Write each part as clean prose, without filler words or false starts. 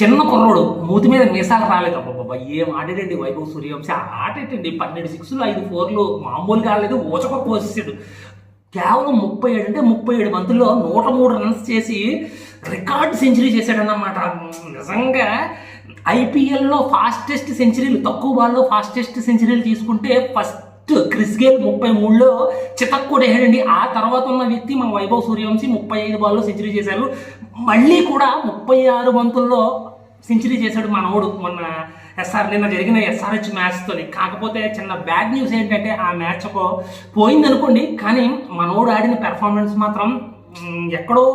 చిన్న కుర్రోడు మూతి మీద మీసాలు రాలేదు. అబ్బాబ్బా ఏం ఆడాడండి వైభవ్ సూర్యవంశి. ఆడేటండి 12 సిక్స్లు 5 4లు మామూలుగా ఆడలేదు. ఊచక పోసేసాడు. కేవలం 37 అంటే 37 బంతుల్లో 103 రన్స్ చేసి రికార్డ్ సెంచరీ చేశాడన్నమాట. నిజంగా ఐపీఎల్లో ఫాస్టెస్ట్ సెంచరీలు, తక్కువ బాల్లో ఫాస్టెస్ట్ సెంచరీలు తీసుకుంటే ఫస్ట్ క్రిస్ గేల్ 33లో చితక్కొడేసాడండి. ఆ తర్వాత ఉన్న వ్యక్తి మన వైభవ్ సూర్యవంశి 35 బాల్లో సెంచరీ చేశారు. మళ్ళీ కూడా 36 బంతుల్లో సెంచరీ చేశాడు మనోడు మొన్న నిన్న జరిగిన ఎస్ఆర్హెచ్ మ్యాచ్తో. కాకపోతే చిన్న బ్యాడ్ న్యూస్ ఏంటంటే ఆ మ్యాచ్ పోయిందనుకోండి, కానీ మనోడు ఆడిన పెర్ఫార్మెన్స్ మాత్రం ఎక్కడో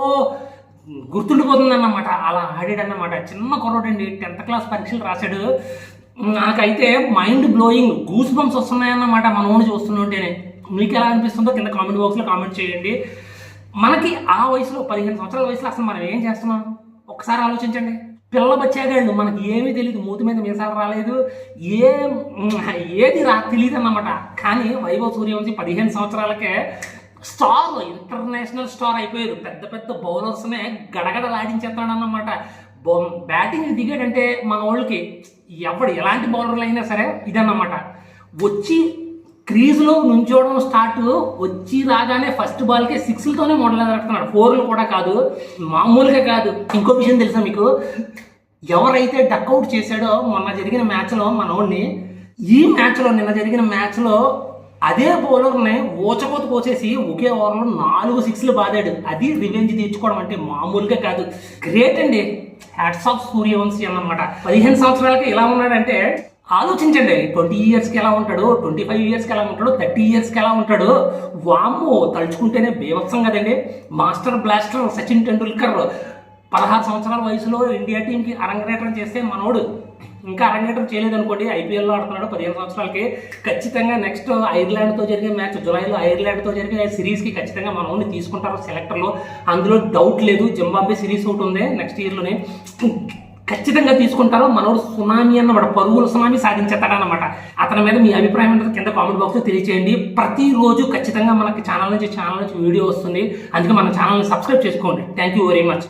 గుర్తుండిపోతుందన్నమాట. అలా ఆడాడన్నమాట. చిన్న కుర్రోడండి, 10th క్లాస్ పరీక్షలు రాశాడు. నాకైతే మైండ్ బ్లోయింగ్ గూస్ బంప్స్ వస్తున్నాయన్నమాట మనోడిని చూస్తుంటేనే. మీకు ఎలా అనిపిస్తుందో కింద కామెంట్ బాక్స్లో కామెంట్ చేయండి. మనకి ఆ వయసులో 15 సంవత్సరాల వయసులో అసలు మనం ఏం చేస్తున్నాం ఒకసారి ఆలోచించండి. పిల్ల బచ్చాగాళ్ళు, మనకి ఏమీ తెలియదు, మూతి మీద మీసాలు రాలేదు, ఏది తెలియదు అన్నమాట. కానీ వైభవ్ సూర్యవంశి 15 సంవత్సరాలకే స్టార్, ఇంటర్నేషనల్ స్టార్ అయిపోయారు. పెద్ద పెద్ద బౌలర్స్నే గడగడలాడించేస్తాడు అన్నమాట. బ్యాటింగ్ దిగాడంటే మన వాళ్ళకి ఎలాంటి బౌలర్లు అయినా సరే ఇదన్నమాట. వచ్చి క్రీజ్లో నుంచోవడం స్టార్ట్, వచ్చి రాగానే ఫస్ట్ బాల్కే 6లతోనే మొదలెడుతున్నాడు. 4లు కూడా కాదు, మామూలుగా కాదు. ఇంకో విషయం తెలుసా మీకు, ఎవరైతే డక్అవుట్ చేశాడో మొన్న జరిగిన మ్యాచ్లో మనోడిని, ఈ మ్యాచ్లో నిన్న జరిగిన మ్యాచ్లో అదే బౌలర్ని ఊచకోత పోసేసి ఒకే ఓవర్లో 4 సిక్స్లు బాదాడు. అది రివెంజ్ తీర్చుకోవడం అంటే మామూలుగా కాదు. గ్రేట్ అండి, హ్యాట్స్ ఆఫ్ సూర్యవంశి అన్నమాట. 15 సంవత్సరాలకి ఎలా ఉన్నాడంటే ఆలోచించండి. 20 ఇయర్స్కి ఎలా ఉంటాడు, 25 ఇయర్స్కి ఎలా ఉంటాడు, 30 ఇయర్స్కి ఎలా ఉంటాడు. వామ్మో, తలుచుకుంటేనే బీభత్సం కదండి. మాస్టర్ బ్లాస్టర్ సచిన్ టెండూల్కర్ 16 సంవత్సరాల వయసులో ఇండియా టీంకి అరంగేట్రం చేస్తే మనోడు ఇంకా అరంగేట్రం చేయలేదనుకోండి, ఐపీఎల్లో ఆడుతున్నాడు 15 సంవత్సరాలకి. ఖచ్చితంగా నెక్స్ట్ ఐర్లాండ్తో జరిగే మ్యాచ్, జులైలో ఐర్లాండ్తో జరిగే సిరీస్కి ఖచ్చితంగా మనోడిని తీసుకుంటారు సెలెక్టర్లో, అందులో డౌట్ లేదు. జింబాబ్వే సిరీస్ ఒకటి ఉంది నెక్స్ట్ ఇయర్లోనే, ఖచ్చితంగా తీసుకుంటారు. మనోడు సునామీ అన్నమాట, పరుగుల సునామీ సాధించేస్తాడనమాట. అతని మీద మీ అభిప్రాయం ఏంటో కింద కామెంట్ బాక్స్లో తెలియచేయండి. ప్రతిరోజు ఖచ్చితంగా మనకి ఛానల్ నుంచి వీడియో వస్తుంది. అందుకే మన ఛానల్ని సబ్స్క్రైబ్ చేసుకోండి. Thank you very much.